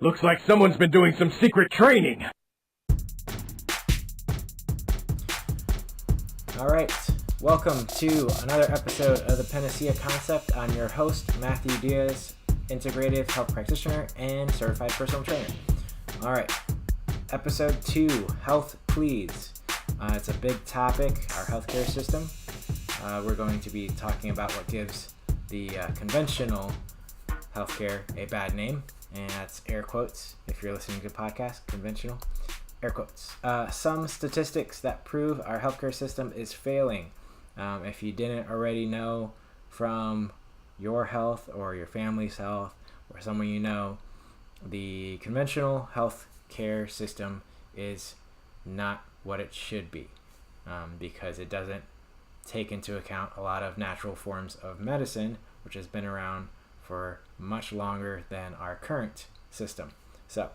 Looks like someone's been doing some secret training. Alright, welcome to another episode of the Panacea Concept. I'm your host, Matthew Diaz, Integrative Health Practitioner and Certified Personal Trainer. Alright, episode 2, Health Please. It's a big topic, our healthcare system. We're going to be talking about what gives the conventional healthcare a bad name, and that's air quotes. If you're listening to a podcast, conventional, air quotes. Some statistics that prove our healthcare system is failing. If you didn't already know from your health or your family's health or someone you know, the conventional healthcare system is not what it should be, because it doesn't take into account a lot of natural forms of medicine, which has been around for much longer than our current system. So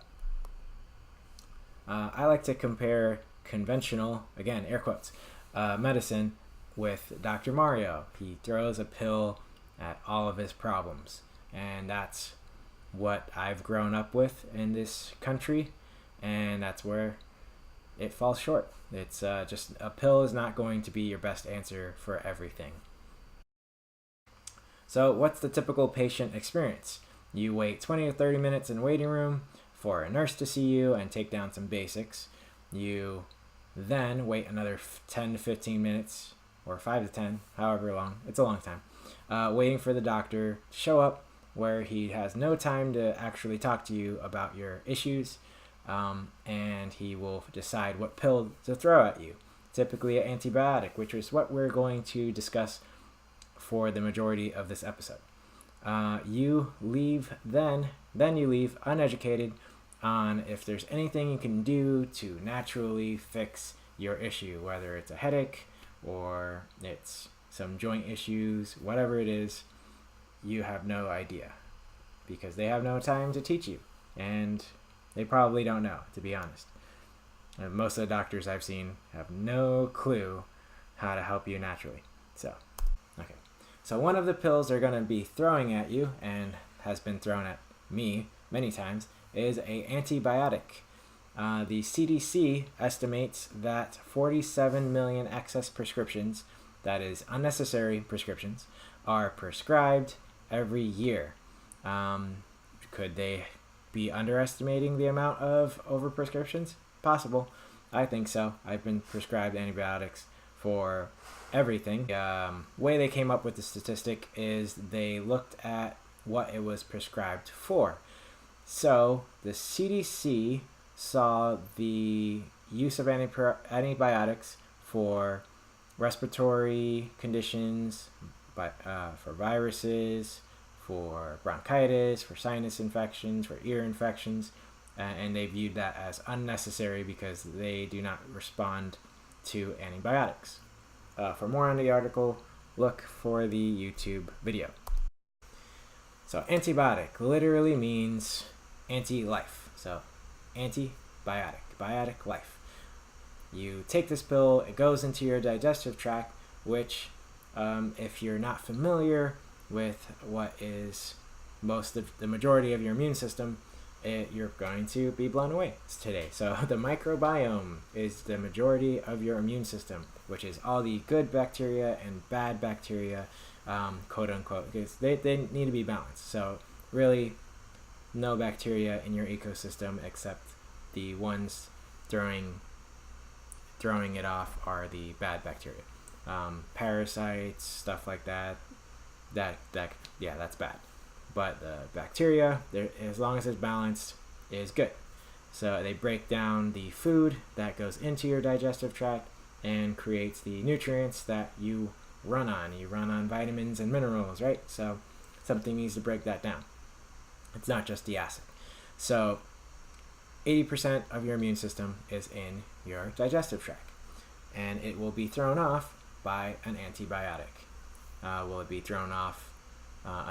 I like to compare conventional, again, air quotes, medicine with Dr. Mario. He throws a pill at all of his problems, and that's what I've grown up with in this country, and that's where it falls short. It's just a pill is not going to be your best answer for everything. So what's the typical patient experience? You wait 20 to 30 minutes in the waiting room for a nurse to see you and take down some basics. You then wait another 10 to 15 minutes, or 5 to 10, however long. It's a long time. Waiting for the doctor to show up, where he has no time to actually talk to you about your issues, and he will decide what pill to throw at you. Typically an antibiotic, which is what we're going to discuss for the majority of this episode. You leave uneducated on if there's anything you can do to naturally fix your issue, whether it's a headache or it's some joint issues, whatever it is. You have no idea because they have no time to teach you, and they probably don't know, to be honest. And most of the doctors I've seen have no clue how to help you naturally. So one of the pills they're going to be throwing at you, and has been thrown at me many times, is a antibiotic. The CDC estimates that 47 million excess prescriptions, that is unnecessary prescriptions, are prescribed every year. Could they be underestimating the amount of overprescriptions? Possible. I think so. I've been prescribed antibiotics for everything. Way they came up with the statistic is they looked at what it was prescribed for. So the CDC saw the use of antibiotics for respiratory conditions, for viruses, for bronchitis, for sinus infections, for ear infections, and they viewed that as unnecessary because they do not respond to antibiotics. For more on the article, look for the YouTube video. So antibiotic literally means anti-life. So antibiotic, biotic life. You take this pill, it goes into your digestive tract, which if you're not familiar with what is the majority of your immune system, you're going to be blown away today. So the microbiome is the majority of your immune system, which is all the good bacteria and bad bacteria, quote unquote, because they need to be balanced. So really no bacteria in your ecosystem except the ones throwing it off are the bad bacteria. Parasites, stuff like that, that's bad. But the bacteria, as long as it's balanced, is good. So they break down the food that goes into your digestive tract and creates the nutrients that you run on. You run on vitamins and minerals, right? So something needs to break that down. It's not just the acid. So 80% of your immune system is in your digestive tract, and it will be thrown off by an antibiotic. Will it be thrown off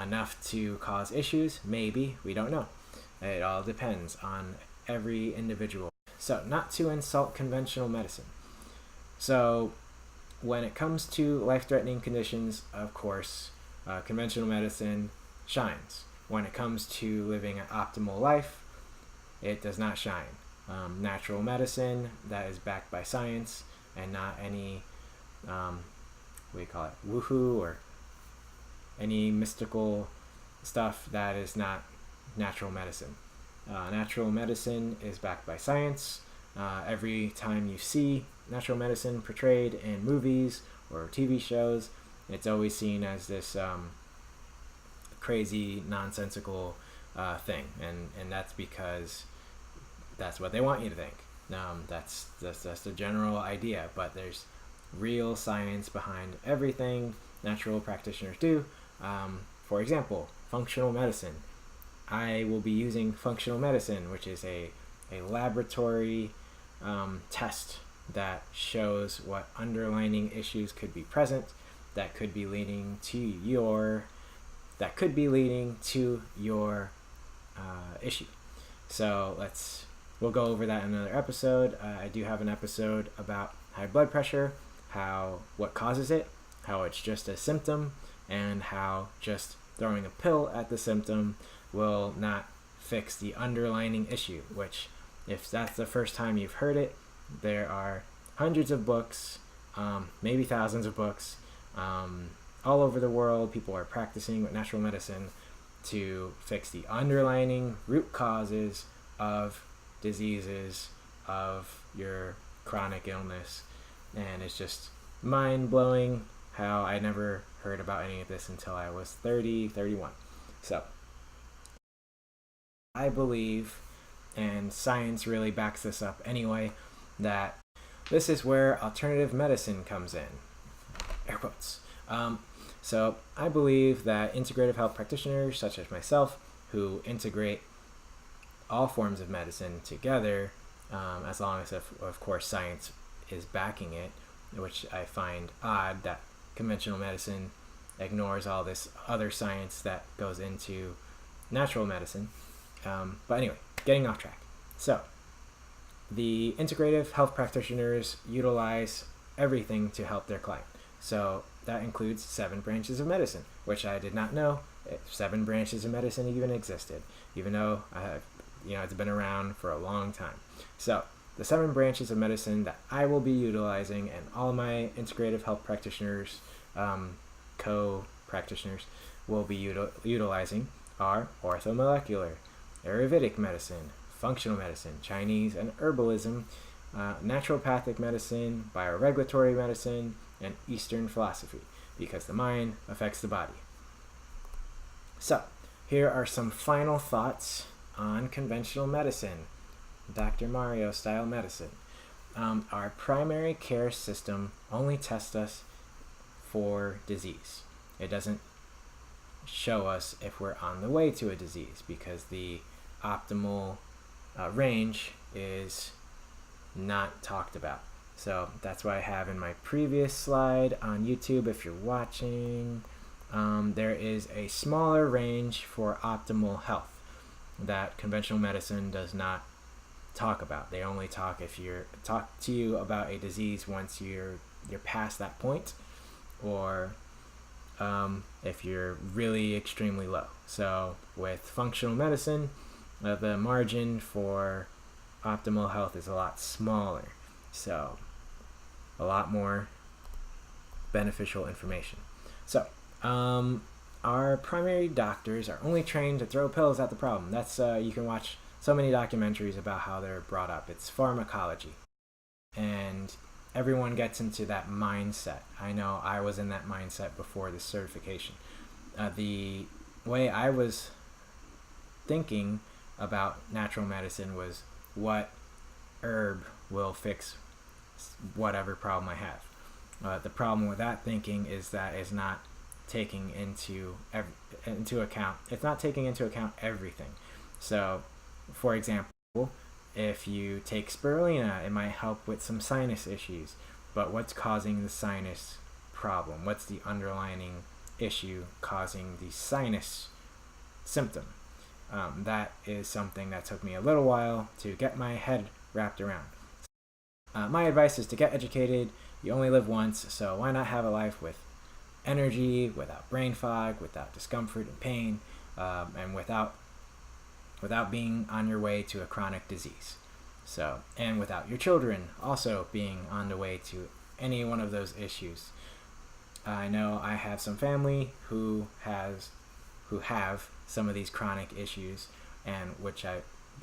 enough to cause issues? Maybe. We don't know. It all depends on every individual. So not to insult conventional medicine. So when it comes to life-threatening conditions, of course, conventional medicine shines. When it comes to living an optimal life, it does not shine. Natural medicine that is backed by science and not any, what do you call it, woohoo or any mystical stuff that is not natural medicine. Natural medicine is backed by science. Every time you see natural medicine portrayed in movies or TV shows, it's always seen as this crazy, nonsensical thing, and that's because that's what they want you to think. That's the general idea, but there's real science behind everything natural practitioners do. For example, functional medicine. I will be using functional medicine, which is a laboratory test that shows what underlying issues could be present that could be leading to your issue. So we'll go over that in another episode. I do have an episode about high blood pressure, what causes it, how it's just a symptom, and how just throwing a pill at the symptom will not fix the underlying issue, which, if that's the first time you've heard it, there are hundreds of books, maybe thousands of books, all over the world. People are practicing with natural medicine to fix the underlying root causes of diseases, of your chronic illness. And it's just mind-blowing how I never heard about any of this until I was 31. So I believe, and science really backs this up anyway, that this is where alternative medicine comes in. Air quotes. So I believe that integrative health practitioners such as myself, who integrate all forms of medicine together, as long as, of course, science is backing it, which I find odd that conventional medicine ignores all this other science that goes into natural medicine. But anyway, getting off track. So the integrative health practitioners utilize everything to help their client. So that includes 7 branches of medicine, which I did not know 7 branches of medicine even existed, even though it's been around for a long time. So the 7 branches of medicine that I will be utilizing, and all of my integrative health practitioners, co-practitioners, will be utilizing are orthomolecular, Ayurvedic medicine, functional medicine, Chinese and herbalism, naturopathic medicine, bioregulatory medicine, and Eastern philosophy, because the mind affects the body. So, here are some final thoughts on conventional medicine, Dr. Mario style medicine. Our primary care system only tests us for disease. It doesn't show us if we're on the way to a disease, because the optimal range is not talked about. So that's why I have in my previous slide on YouTube, if you're watching, there is a smaller range for optimal health that conventional medicine does not talk about. They only talk to you about a disease once you're past that point, or if you're really extremely low. So with functional medicine, the margin for optimal health is a lot smaller, so a lot more beneficial information. So our primary doctors are only trained to throw pills at the problem. That's you can watch so many documentaries about how they're brought up. It's pharmacology, and everyone gets into that mindset. I know I was in that mindset before this certification. The way I was thinking about natural medicine was, what herb will fix whatever problem I have. The problem with that thinking is that it's not taking into account. It's not taking into account everything. So, for example, if you take spirulina, it might help with some sinus issues. But what's causing the sinus problem? What's the underlying issue causing the sinus symptom? That is something that took me a little while to get my head wrapped around. My advice is to get educated. You only live once, so why not have a life with energy, without brain fog, without discomfort and pain, and without without being on your way to a chronic disease. So, and without your children also being on the way to any one of those issues. I know I have some family who have some of these chronic issues, and which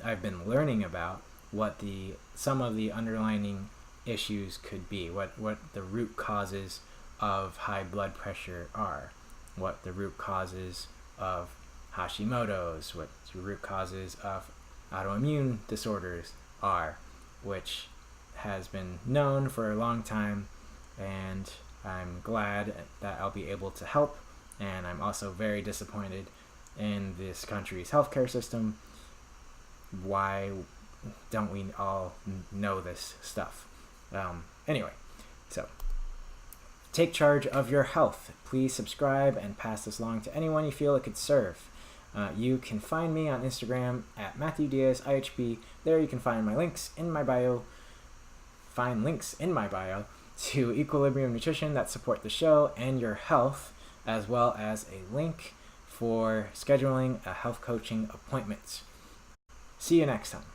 I've been learning about what some of the underlying issues could be, what the root causes of high blood pressure are, what the root causes of Hashimoto's, what the root causes of autoimmune disorders are, which has been known for a long time, and I'm glad that I'll be able to help. And I'm also very disappointed in this country's healthcare system. Why don't we all know this stuff? Anyway, so take charge of your health. Please subscribe and pass this along to anyone you feel it could serve. You can find me on Instagram at Matthew Diaz IHP. There you can find my links in my bio. Find links in my bio to Equilibrium Nutrition that support the show and your health, as well as a link for scheduling a health coaching appointment. See you next time.